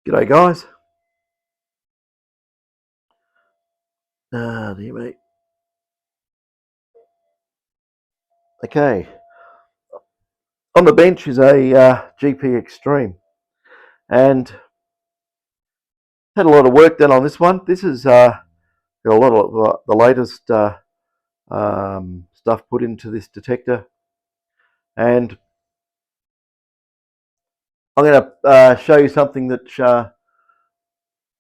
G'day guys. Dear mate. Okay, on the bench is a GP Extreme, and had a lot of work done on this one. This is got a lot of the latest stuff put into this detector, and I'm going to show you something that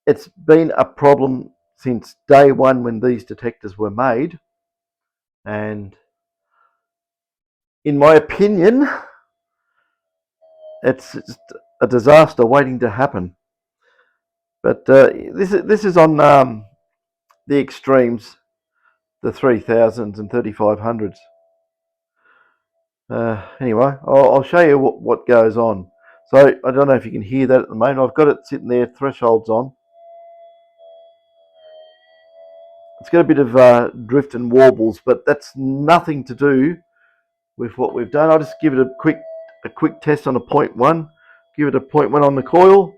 it's been a problem since day one when these detectors were made, and in my opinion, it's a disaster waiting to happen. But this is on the extremes, the 3000s and 3500s. Anyway, I'll show you what goes on. So I don't know if you can hear that at the moment. I've got it sitting there, thresholds on. It's got a bit of drift and warbles, but that's nothing to do with what we've done. I'll just give it a quick test on a 0.1. Give it a 0.1 on the coil.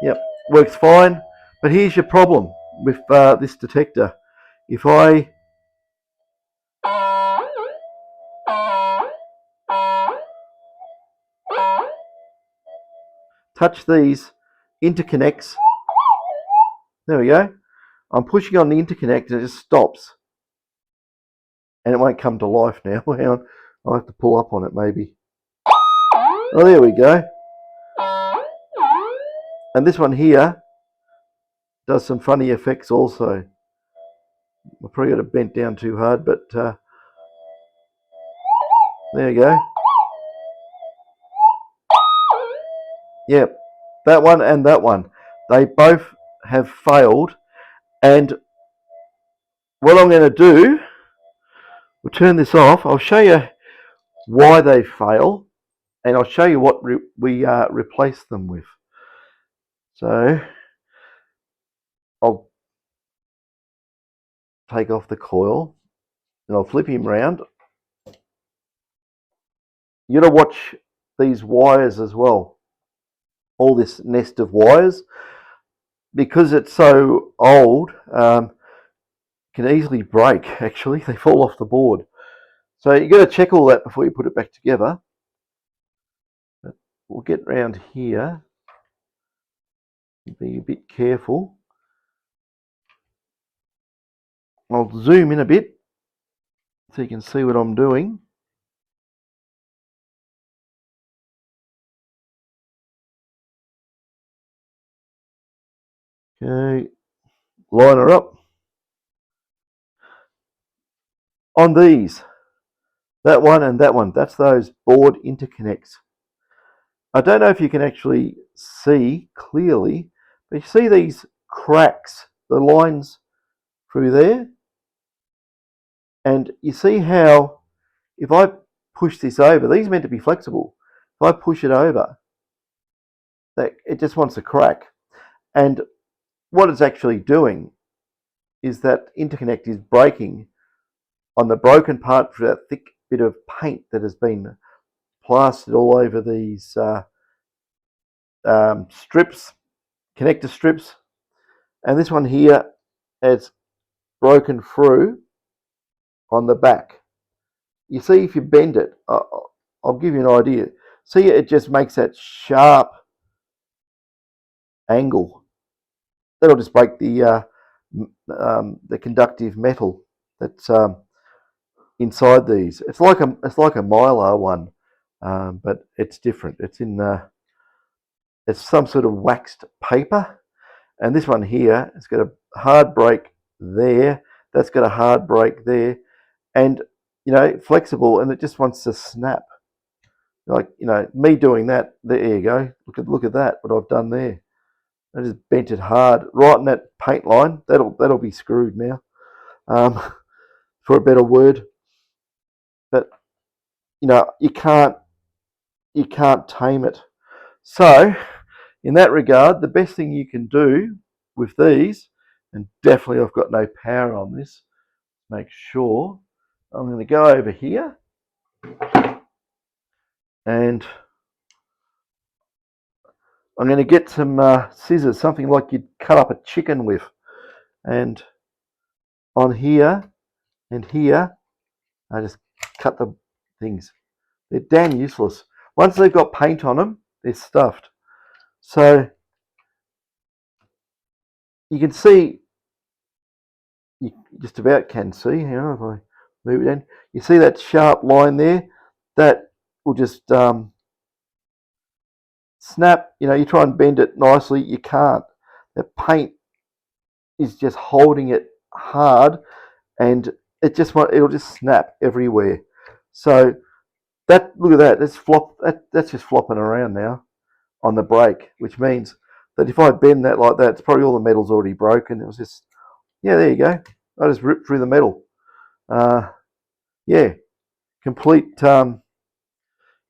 Yep, works fine. But here's your problem with this detector. If I touch these interconnects, there we go. I'm pushing on the interconnect and it just stops. And it won't come to life now. Hang on, I'll have to pull up on it maybe. Oh, there we go. And this one here does some funny effects also. I probably got it bent down too hard, but there you go. Yep, that one and that one. They both have failed. And what I'm going to do, we'll turn this off. I'll show you why they fail, and I'll show you what we replace them with. So I'll take off the coil and I'll flip him round. You got to watch these wires as well. All this nest of wires, because it's so old, can easily break. Actually, they fall off the board. So you got to check all that before you put it back together. But we'll get round here. Be a bit careful. I'll zoom in a bit so you can see what I'm doing. Okay, line her up. On these, that one and that one, that's those board interconnects. I don't know if you can actually see clearly, but you see these cracks, the lines through there? And you see how if I push this over, these are meant to be flexible. If I push it over, that it just wants to crack. And what it's actually doing is that interconnect is breaking on the broken part for that thick bit of paint that has been plastered all over these strips, connector strips. And this one here has broken through on the back. You see, if you bend it, I'll give you an idea. See, it just makes that sharp angle. That'll just break the conductive metal that's inside these. It's like a Mylar one, but it's different. It's some sort of waxed paper, and this one here has got a hard break there. That's got a hard break there, and flexible, and it just wants to snap. Like me doing that. There you go. Look at that. What I've done there. I just bent it hard right in that paint line. That'll be screwed now, for a better word. But you can't tame it. So in that regard, the best thing you can do with these, and definitely I've got no power on this. Make sure I'm going to go over here. And I'm going to get some scissors, something like you'd cut up a chicken with. And on here and here, I just cut the things. They're damn useless. Once they've got paint on them, they're stuffed. So you can see, you just about can see, you know, if I move it in, you see that sharp line there? That will just snap. You know, you try and bend it nicely, you can't. The paint is just holding it hard, and it'll just snap everywhere. So that, look at that, that's just flopping around now on the brake, which means that if I bend that like that, it's probably all the metal's already broken. It was just, yeah, there you go. I just ripped through the metal. Yeah, complete.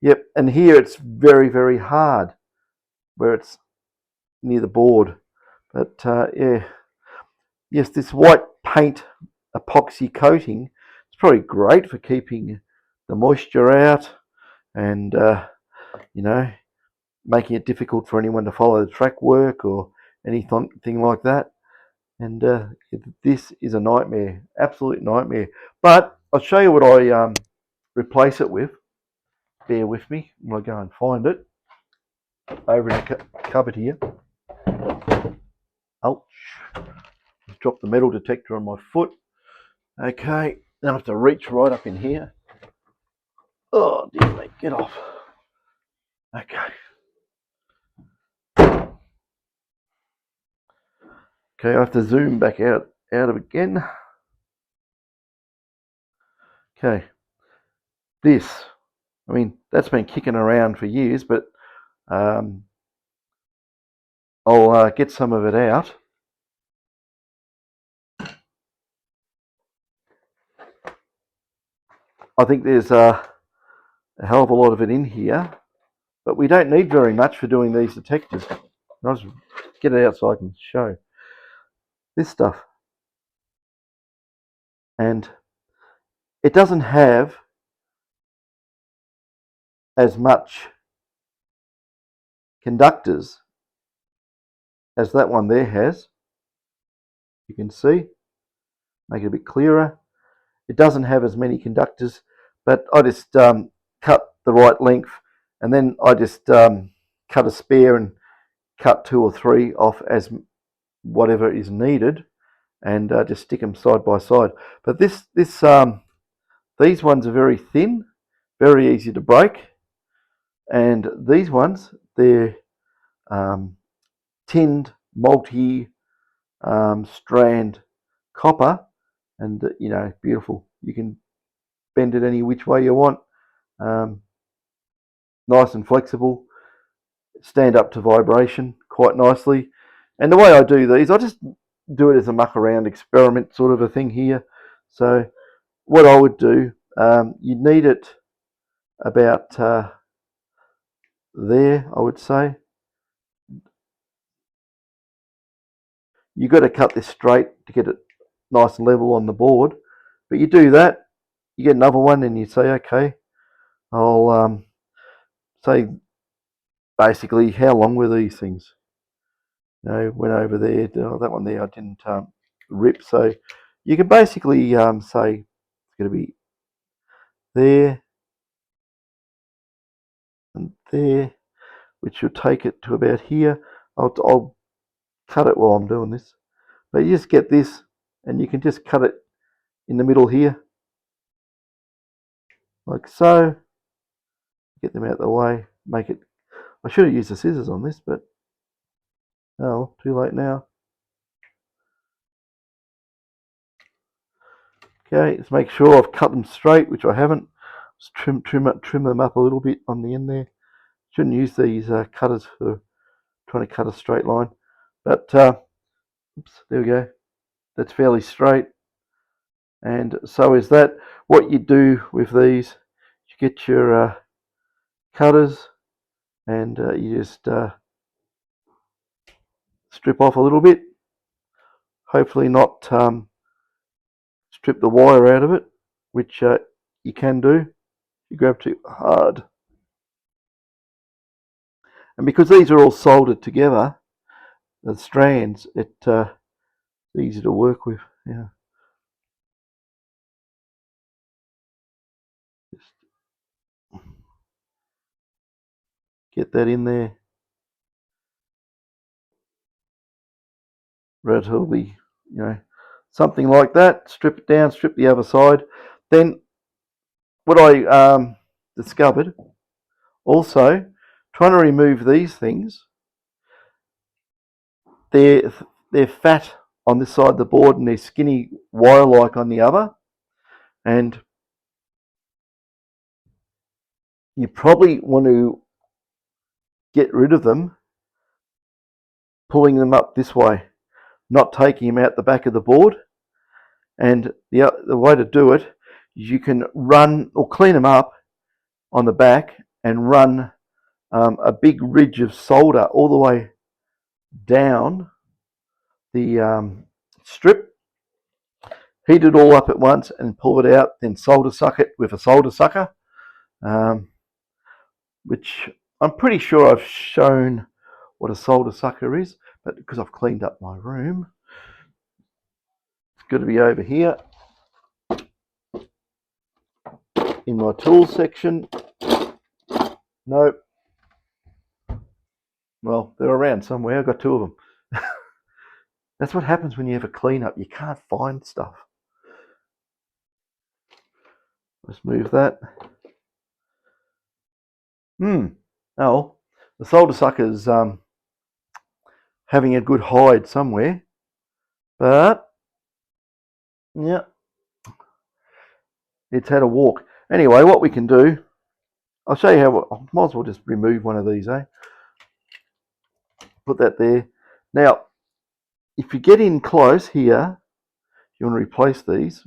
Yep, and here it's very, very hard where it's near the board. But yeah, yes, this white paint epoxy coating, it's probably great for keeping the moisture out and you know, making it difficult for anyone to follow the track work or anything like that. And this is a nightmare, absolute nightmare. But I'll show you what I replace it with. Bear with me when I go and find it over in the cupboard here. Ouch. Just dropped the metal detector on my foot. Okay, now I have to reach right up in here. Oh dear me, get off. Okay. Okay, I have to zoom back out of again. Okay. This, I mean, that's been kicking around for years, but I'll get some of it out. I think there's a hell of a lot of it in here, but we don't need very much for doing these detectors. I'll just get it out so I can show this stuff. And it doesn't have as much conductors as that one there has. You can see, make it a bit clearer. It doesn't have as many conductors, but I just cut the right length, and then I just cut a spare and cut 2 or 3 off as whatever is needed, and just stick them side by side. But these ones are very thin, very easy to break, and these ones, they're tinned multi-strand copper, and you know, beautiful. You can bend it any which way you want. Nice and flexible, stand up to vibration quite nicely. And the way I do these, I just do it as a muck around experiment sort of a thing here. So what I would do, you'd need it about there, I would say. You've got to cut this straight to get it nice and level on the board. But you do that, you get another one, and you say, okay, I'll say basically how long were these things. You know, went over there, that one there I didn't rip. So you can basically say it's going to be there and there, which will take it to about here. I'll cut it while I'm doing this. But you just get this, and you can just cut it in the middle here, like so. Get them out of the way, make it. I should have used the scissors on this, but oh, too late now. Okay, let's make sure I've cut them straight, which I haven't. Just trim them up a little bit on the end there. Shouldn't use these cutters for trying to cut a straight line, but oops, there we go. That's fairly straight, and so is that. What you do with these, you get your cutters, and you just strip off a little bit. Hopefully not strip the wire out of it, which you can do. You grab too hard. And because these are all soldered together, the strands, it's easy to work with. Yeah. Just get that in there relatively, something like that. Strip it down, strip the other side. Then what I discovered also, trying to remove these things, they're fat on this side of the board and they're skinny wire-like on the other. And you probably want to get rid of them, pulling them up this way, not taking them out the back of the board. And the way to do it is you can run or clean them up on the back and run a big ridge of solder all the way down the strip, heat it all up at once and pull it out, then solder suck it with a solder sucker, which I'm pretty sure I've shown what a solder sucker is, but because I've cleaned up my room, it's got to be over here in my tools section. Nope. Well, they're around somewhere. I've got two of them. That's what happens when you have a clean up. You can't find stuff. Let's move that. Oh, the solder sucker's having a good hide somewhere. But, yeah, it's had a walk. Anyway, what we can do, I'll show you how, I might as well just remove one of these, Put that there. Now, if you get in close here, you want to replace these.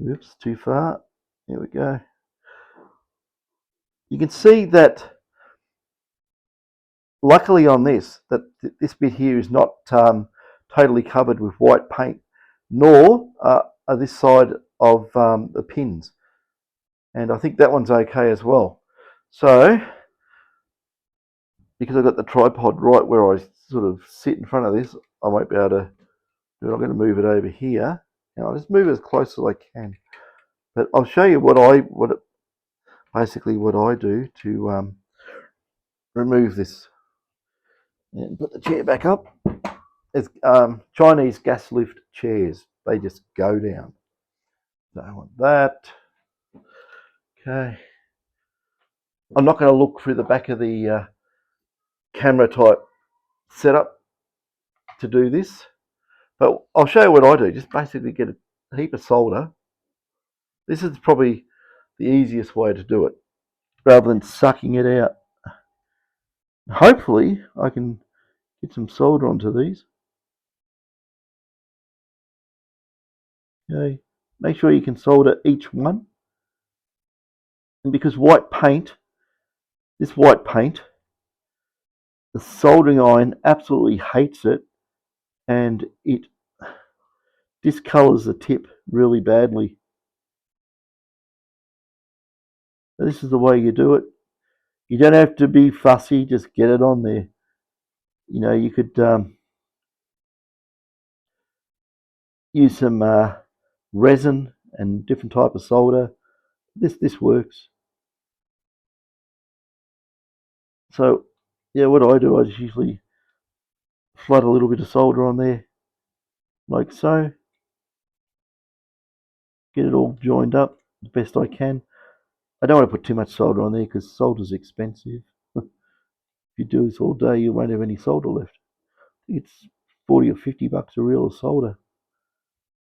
Oops, too far. Here we go. You can see that, luckily on this, that this bit here is not totally covered with white paint, nor this side of the pins. And I think that one's okay as well. So, because I've got the tripod right where I sort of sit in front of this, I won't be able to do it. I'm going to move it over here. And I'll just move it as close as I can. But I'll show you basically what I do to remove this. And put the chair back up. It's Chinese gas lift chairs. They just go down. Don't want that. Okay. I'm not going to look through the back of the camera type setup to do this, but I'll show you what I do. Just basically get a heap of solder. This is probably the easiest way to do it, rather than sucking it out. Hopefully I can get some solder onto these. Okay. Make sure you can solder each one. And because this white paint, the soldering iron absolutely hates it, and it discolors the tip really badly. So this is the way you do it. You don't have to be fussy, just get it on there. You could use some resin and different type of solder. This works. So yeah, what I do, I just usually flood a little bit of solder on there, like so. Get it all joined up the best I can. I don't want to put too much solder on there because solder's expensive. If you do this all day, you won't have any solder left. I think it's 40 or 50 bucks a reel of solder.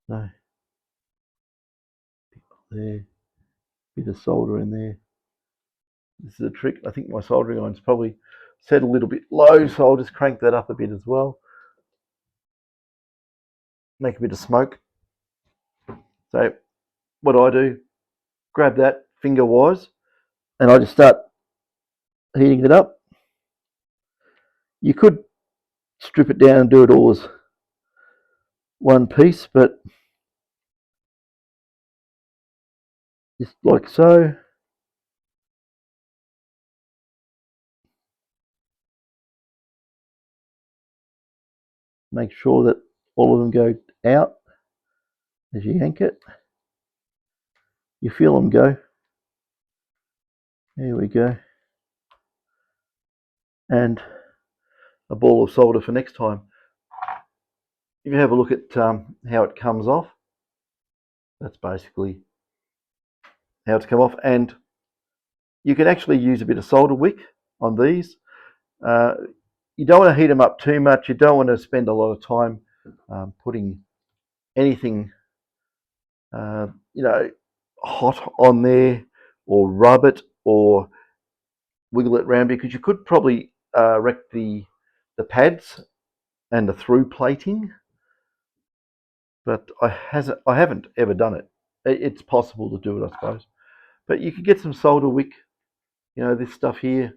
So there, bit of solder in there. This is a trick. I think my soldering iron's probably set a little bit low, so I'll just crank that up a bit as well. Make a bit of smoke. So what I do, grab that finger wise, and I just start heating it up. You could strip it down and do it all as one piece, but just like so. make sure that all of them go out as you yank it. You feel them go. There we go. And a ball of solder for next time. If you have a look at how it comes off, that's basically how it's come off. And you can actually use a bit of solder wick on these. You don't want to heat them up too much. You don't want to spend a lot of time putting anything, hot on there, or rub it or wiggle it around, because you could probably wreck the pads and the through plating. But I haven't ever done it. It's possible to do it, I suppose. But you could get some solder wick, this stuff here.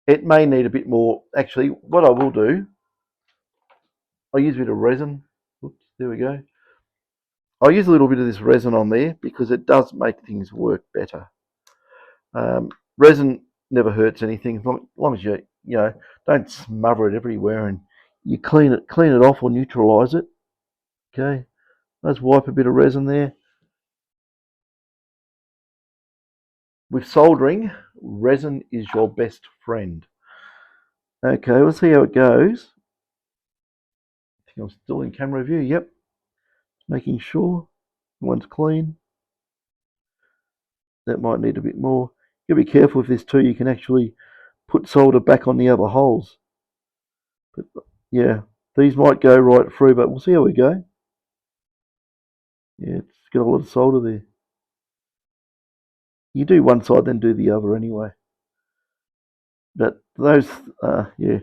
It may need a bit more. Actually, what I will do, I'll use a bit of resin. Oops, there we go. I'll use a little bit of this resin on there because it does make things work better. Resin never hurts anything as long as you don't smother it everywhere, and you clean it off or neutralize it. Okay, let's wipe a bit of resin there. With soldering, resin is your best friend. Okay, let's see how it goes. I think I'm still in camera view. Yep, making sure one's clean. That might need a bit more. You gotta be careful with this too. You can actually put solder back on the other holes. But yeah, these might go right through, but we'll see how we go. Yeah, it's got a lot of solder there. You do one side, then do the other anyway. But those, yeah.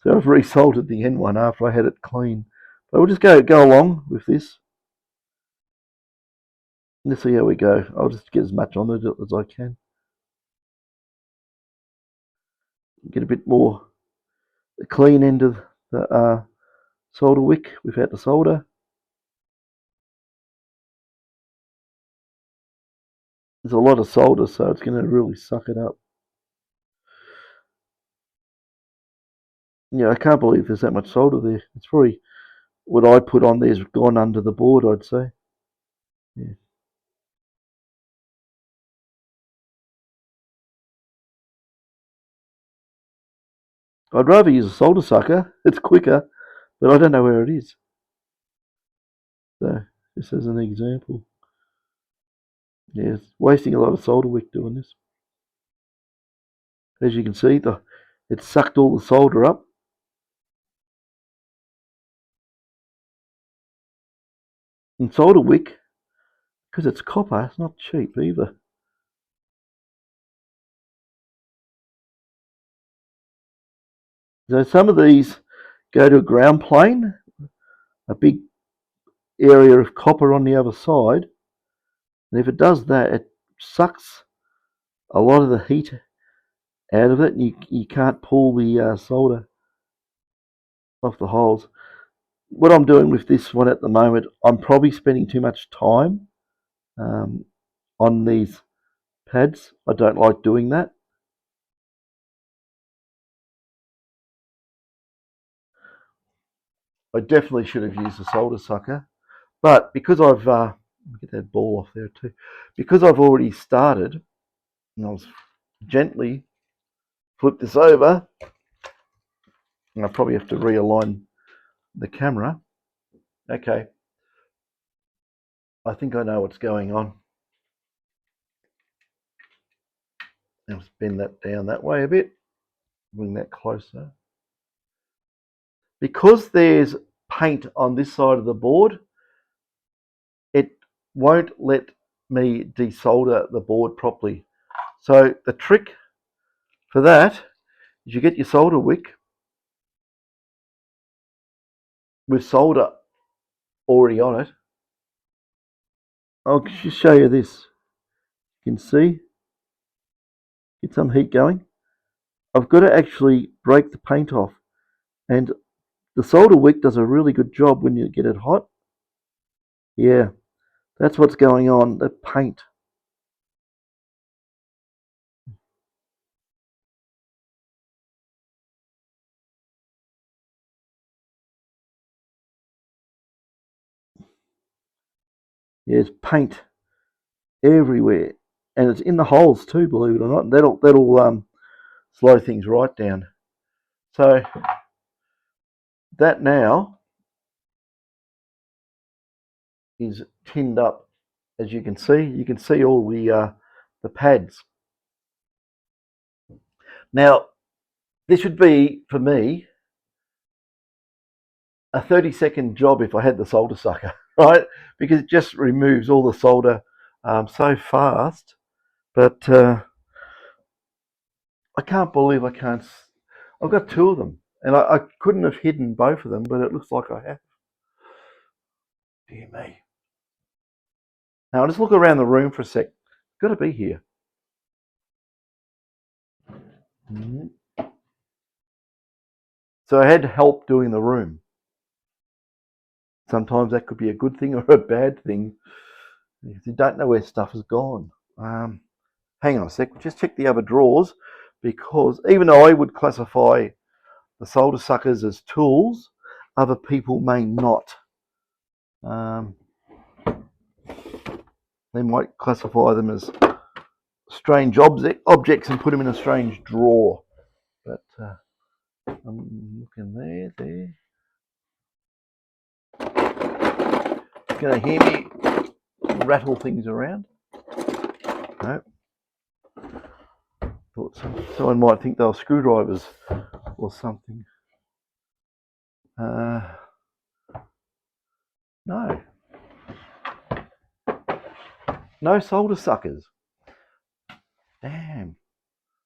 So I've resoldered the end one after I had it clean. But we'll just go along with this. Let's see how we go. I'll just get as much on it as I can. Get a bit more clean end of the solder wick without the solder. There's a lot of solder, so it's going to really suck it up. Yeah, I can't believe there's that much solder there. It's probably what I put on there's gone under the board, I'd say. Yeah. I'd rather use a solder sucker. It's quicker, but I don't know where it is. So, just as an example. Yeah, it's wasting a lot of solder wick doing this. As you can see, it sucked all the solder up. And solder wick, because it's copper, it's not cheap either. So some of these go to a ground plane, a big area of copper on the other side, and if it does that, it sucks a lot of the heat out of it, and you can't pull the solder off the holes. What I'm doing with this one at the moment, I'm probably spending too much time on these pads. I don't like doing that. I definitely should have used a solder sucker, but because I've get that ball off there too, because I've already started, and I'll gently flip this over, and I probably have to realign the camera. Okay, I think I know what's going on. I'll bend that down that way a bit, bring that closer. Because there's paint on this side of the board, it won't let me desolder the board properly. So the trick for that is you get your solder wick with solder already on it. I'll just show you this. You can see, get some heat going. I've got to actually break the paint off, and the solder wick does a really good job when you get it hot. Yeah, that's what's going on, the paint. There's paint everywhere, and it's in the holes too. Believe it or not, that'll slow things right down. So that now is tinned up, as you can see. You can see all the pads. Now this would be for me a 30-second job if I had the solder sucker, right? Because it just removes all the solder so fast. But I can't believe I can't. I've got two of them, and I couldn't have hidden both of them, but it looks like I have. Dear me. Now I'll just look around the room for a sec. Got to be here. So I had help doing the room. Sometimes that could be a good thing or a bad thing if you don't know where stuff has gone. Hang on a sec. Just check the other drawers, because even though I would classify the solder suckers as tools, other people may not. They might classify them as strange objects and put them in a strange drawer. But I'm looking there. Going to hear me rattle things around? No. Thought someone might think they were screwdrivers or something. No. No solder suckers. Damn.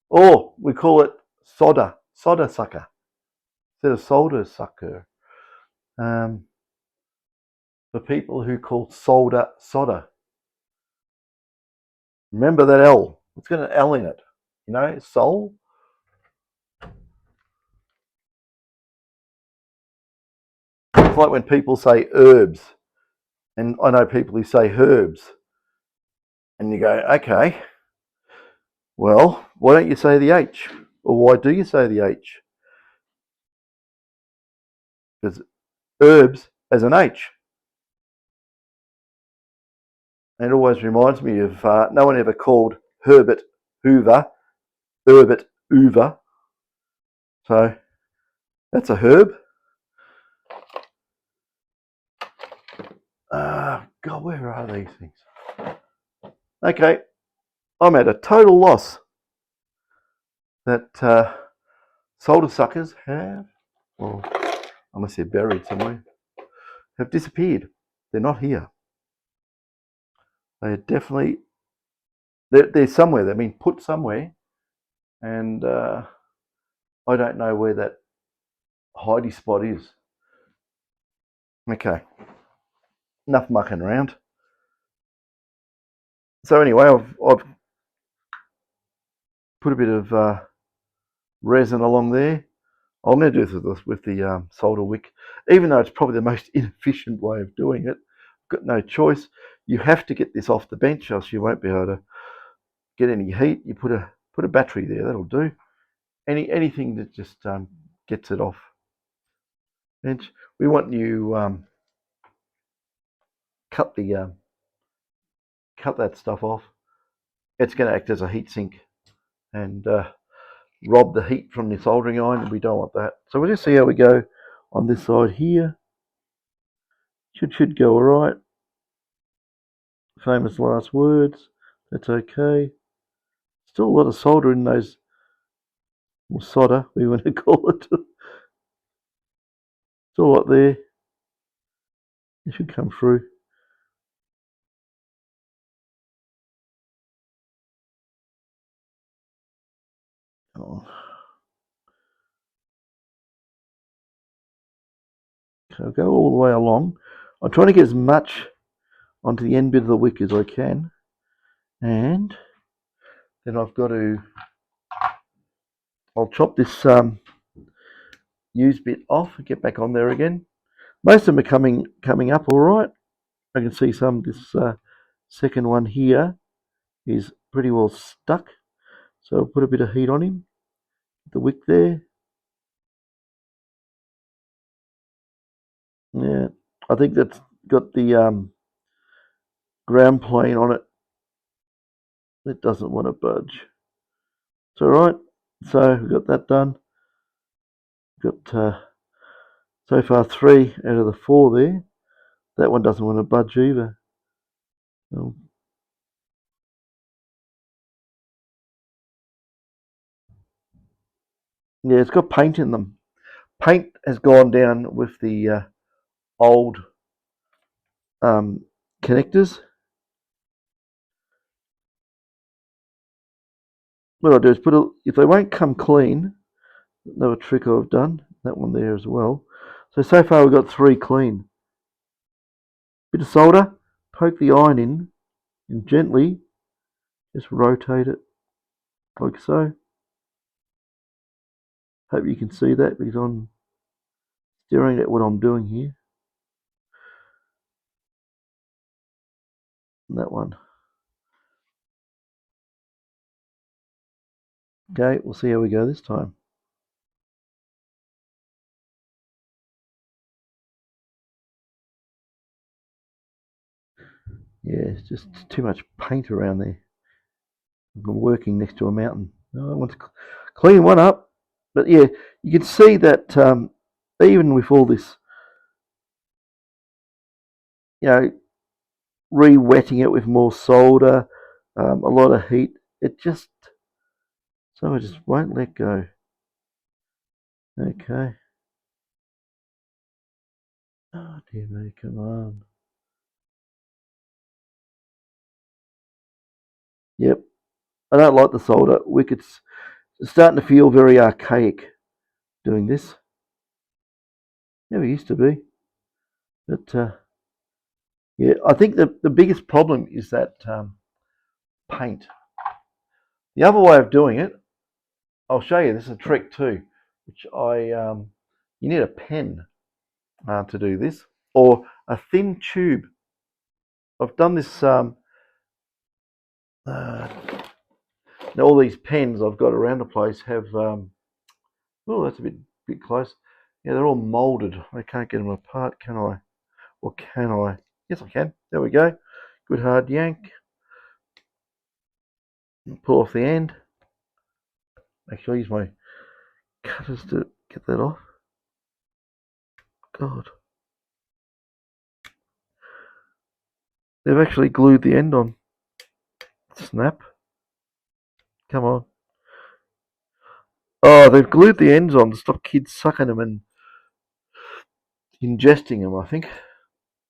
Or we call it solder sucker instead of solder sucker. For people who call solder. Remember that L. It's got an L in it. You know, sol. It's like when people say herbs, and I know people who say herbs, and you go, okay, well, why don't you say the H? Or why do you say the H? Because herbs has an H. And it always reminds me of no one ever called Herbert Hoover, Hoover. So that's a herb. God, where are these things? Okay, I'm at a total loss. That solder suckers have, or unless they're buried somewhere, have disappeared. They're not here. They're definitely, they're somewhere. They've been put somewhere, and I don't know where that hidey spot is. Okay, enough mucking around. So anyway, I've put a bit of resin along there. I'm going to do this with the solder wick, even though it's probably the most inefficient way of doing it. I've got no choice. You have to get this off the bench, else you won't be able to get any heat. You put a battery there, that'll do. Anything that just gets it off bench. We want you cut that stuff off. It's going to act as a heat sink and rob the heat from the soldering iron, and we don't want that. So we'll just see how we go on this side here. Should go all right. Famous last words. That's okay. Still a lot of solder in those, or solder, we want to call it. Still a lot there. It should come through. Oh. So I'll go all the way along. I'm trying to get as much onto the end bit of the wick as I can, and then I've got to, I'll chop this used bit off and get back on there again. Most of them are coming up all right. I can see some. This second one here is pretty well stuck, so I'll put a bit of heat on him. The wick there. Yeah, I think that's got the ground plane on it. It doesn't want to budge. It's all right. So we've got that done. Got so far 3 out of the 4 there. That one doesn't want to budge either. Yeah, it's got paint in them. Paint has gone down with the old connectors. What I'll do is if they won't come clean, another trick I've done, that one there as well. So far we've got 3 clean. Bit of solder, poke the iron in, and gently just rotate it like so. Hope you can see that because I'm staring at what I'm doing here. And that one. Okay, we'll see how we go this time. Yeah, it's just too much paint around there. I'm working next to a mountain. I want to clean one up. But yeah, you can see that even with all this, re-wetting it with more solder, a lot of heat, it just won't let go. Okay. Oh dear me, come on. Yep. I don't like the solder. It's starting to feel very archaic doing this. Never used to be. But yeah, I think the biggest problem is that paint. The other way of doing it, I'll show you. This is a trick too, which you need a pen to do this, or a thin tube. I've done this. All these pens I've got around the place have. Oh, that's a bit close. Yeah, they're all molded. I can't get them apart, can I? Or can I? Yes, I can. There we go. Good hard yank. Pull off the end. Actually, use my cutters to get that off. God. They've actually glued the end on. Snap. Come on. Oh, they've glued the ends on to stop kids sucking them and ingesting them, I think.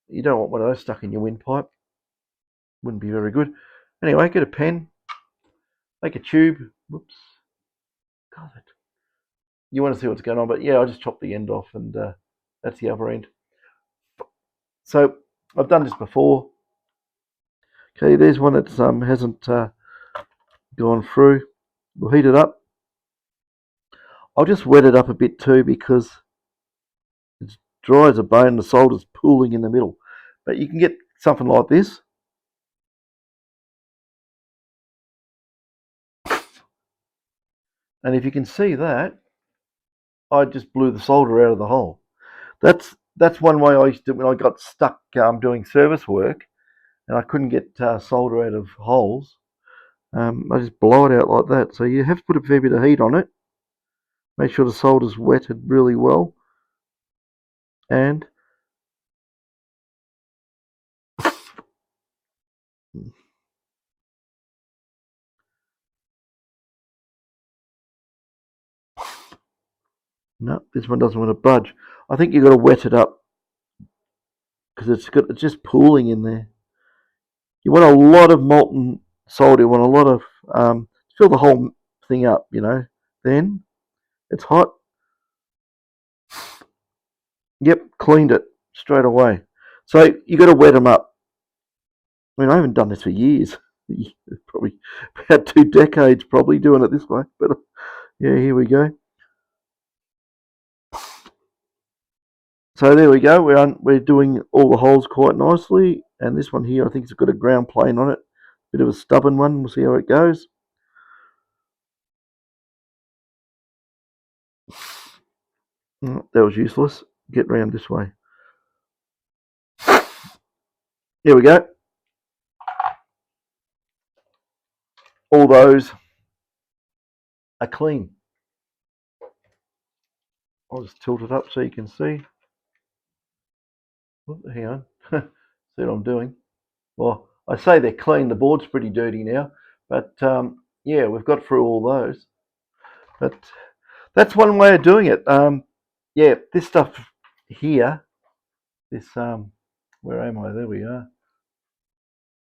You don't want one of those stuck in your windpipe. Wouldn't be very good. Anyway, get a pen. Make a tube. Whoops. God, you want to see what's going on, but yeah, I just chopped the end off and that's the other end. So I've done this before. Okay, there's one that hasn't gone through. We'll heat it up. I'll just wet it up a bit too because it's dry as a bone. The solder's pooling in the middle. But you can get something like this. And if you can see that, I just blew the solder out of the hole. That's one way I used to, when I got stuck doing service work and I couldn't get solder out of holes. I just blow it out like that. So you have to put a fair bit of heat on it. Make sure the solder's wetted really well. And no, this one doesn't want to budge. I think you've got to wet it up because it's just pooling in there. You want a lot of molten solder. You want a lot of fill the whole thing up. Then it's hot. Yep, cleaned it straight away. So you got to wet them up. I mean, I haven't done this for years. Probably about 2 decades, probably doing it this way. But yeah, here we go. So there we go. We're doing all the holes quite nicely, and this one here, I think it's got a ground plane on it. Bit of a stubborn one. We'll see how it goes. That was useless. Get round this way. Here we go. all those are clean. I'll just tilt it up so you can see. Oh, hang on. See what I'm doing? Well, I say they're clean. The board's pretty dirty now, but yeah, we've got through all those. But that's one way of doing it. Yeah, this stuff here, this where am I? There we are.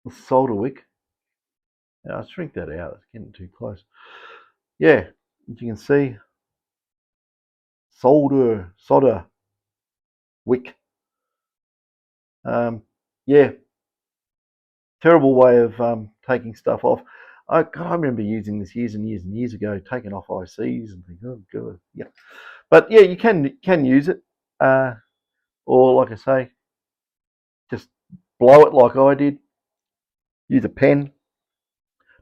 The solder wick. Now, I'll shrink that out. It's getting too close. Yeah, as you can see, solder wick. Yeah, terrible way of taking stuff off. I remember using this years and years and years ago, taking off ICs and thinking, oh god, yeah. But yeah, you can use it, or like I say, just blow it like I did. Use a pen.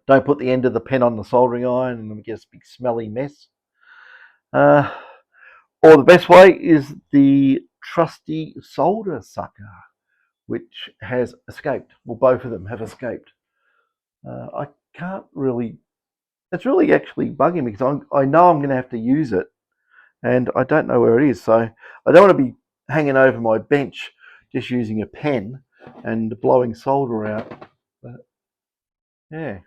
Don't put the end of the pen on the soldering iron, and it gets a big smelly mess. Or the best way is the trusty solder sucker, which has escaped. Well, both of them have escaped. I can't really. It's really actually bugging me because I know I'm going to have to use it, and I don't know where it is. So I don't want to be hanging over my bench just using a pen and blowing solder out. But yeah,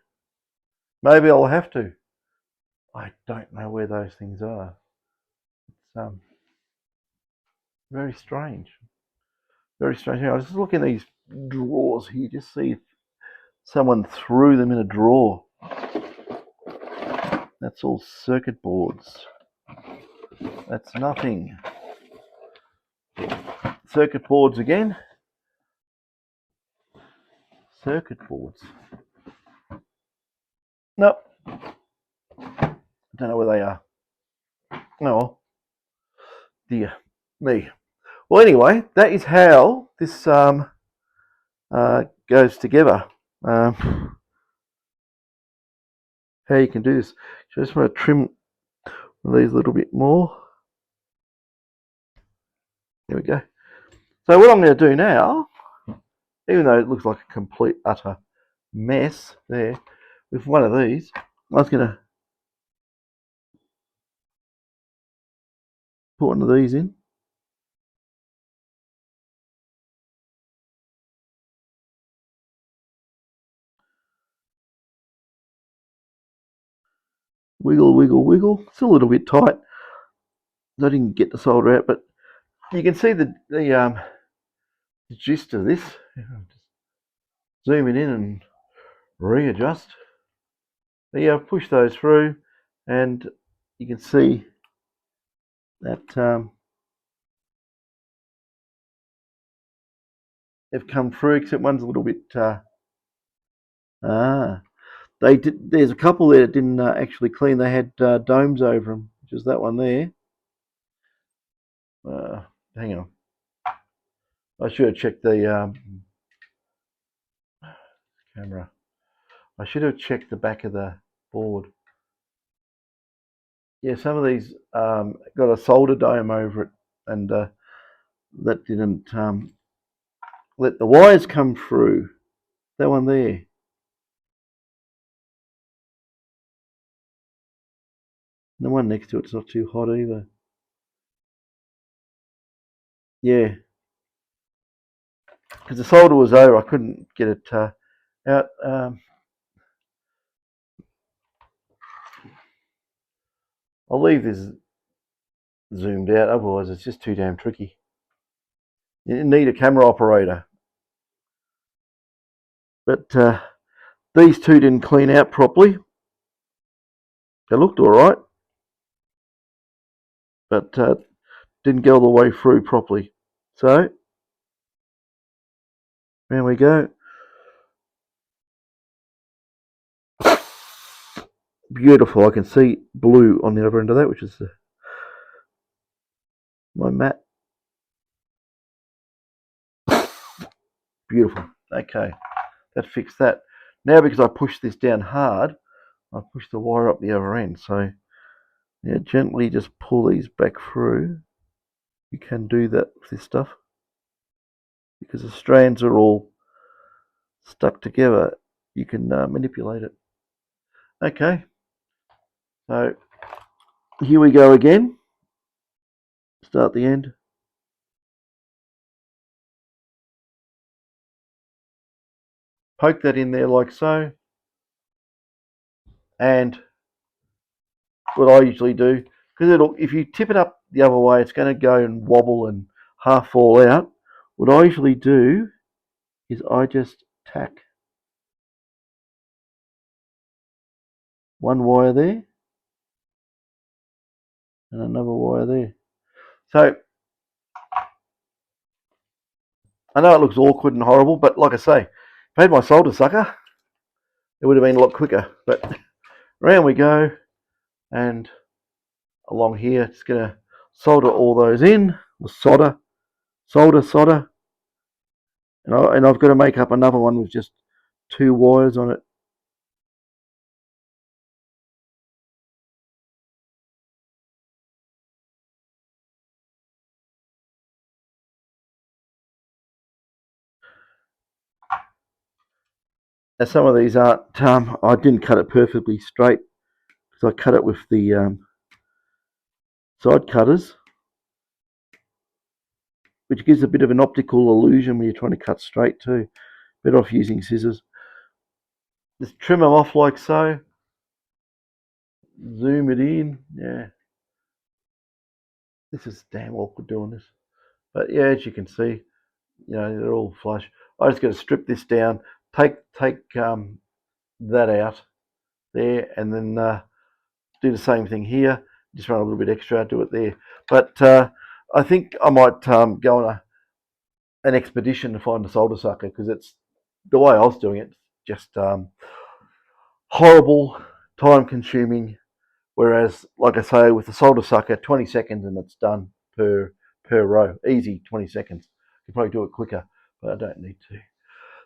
maybe I'll have to. I don't know where those things are. It's very strange. Very strange. I was just looking at these drawers here, just see if someone threw them in a drawer. That's all circuit boards. That's nothing. Circuit boards again. Circuit boards. Nope. I don't know where they are. Oh, dear me. Well, anyway, that is how this goes together. How you can do this. So I just want to trim these a little bit more. There we go. So what I'm going to do now, even though it looks like a complete utter mess there, with one of these, I was going to put one of these in. Wiggle, wiggle, wiggle. It's a little bit tight. I didn't get the solder out, but you can see the gist of this. Just zoom it in and readjust. But yeah, I've pushed those through, and you can see that they've come through, except one's a little bit. They did. There's a couple there that didn't actually clean. They had domes over them, which is that one there. Hang on. I should have checked the camera. I should have checked the back of the board. Yeah, some of these got a solder dome over it, and that didn't let the wires come through. That one there. The one next to it's not too hot either. Yeah, because the solder was over, I couldn't get it out. I'll leave this zoomed out, otherwise it's just too damn tricky. You need a camera operator. But these two didn't clean out properly. They looked all right, but didn't go all the way through properly. So there we go. Beautiful. I can see blue on the other end of that, which is my mat. Beautiful. Okay, that fixed that. Now, because I pushed this down hard, I pushed the wire up the other end. So yeah, gently just pull these back through. You can do that with this stuff because the strands are all stuck together. You can manipulate it. Okay, so here we go again. Start the end. Poke that in there like so. And what I usually do, because if you tip it up the other way, it's going to go and wobble and half fall out. What I usually do is I just tack one wire there and another wire there. So I know it looks awkward and horrible, but like I say, if I had my solder sucker, it would have been a lot quicker. But around we go, and along here, just going to solder all those in. Solder, solder. And I've got to make up another one with just 2 wires on it. Now some of these aren't, I didn't cut it perfectly straight because I cut it with the side cutters, which gives a bit of an optical illusion when you're trying to cut straight too. Better off using scissors. Just trim them off like so. Zoom it in. Yeah. This is damn awkward doing this. But yeah, as you can see, they're all flush. I just got to strip this down, take that out there, and then do the same thing here. Just run a little bit extra, do it there. But I think I might go on an expedition to find a solder sucker, because it's the way I was doing it, just horrible, time consuming. Whereas, like I say, with the solder sucker, 20 seconds and it's done per row. Easy, 20 seconds. You probably do it quicker, but I don't need to.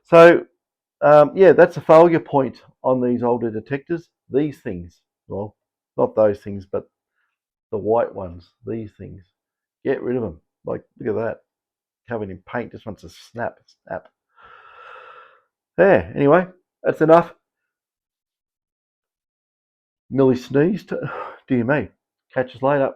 So yeah, that's a failure point on these older detectors. These things, well, not those things, but the white ones, these things. Get rid of them. Like, look at that. Covered in paint, just wants to snap. There, anyway, that's enough. Nearly sneezed. Dear me. Catch us later.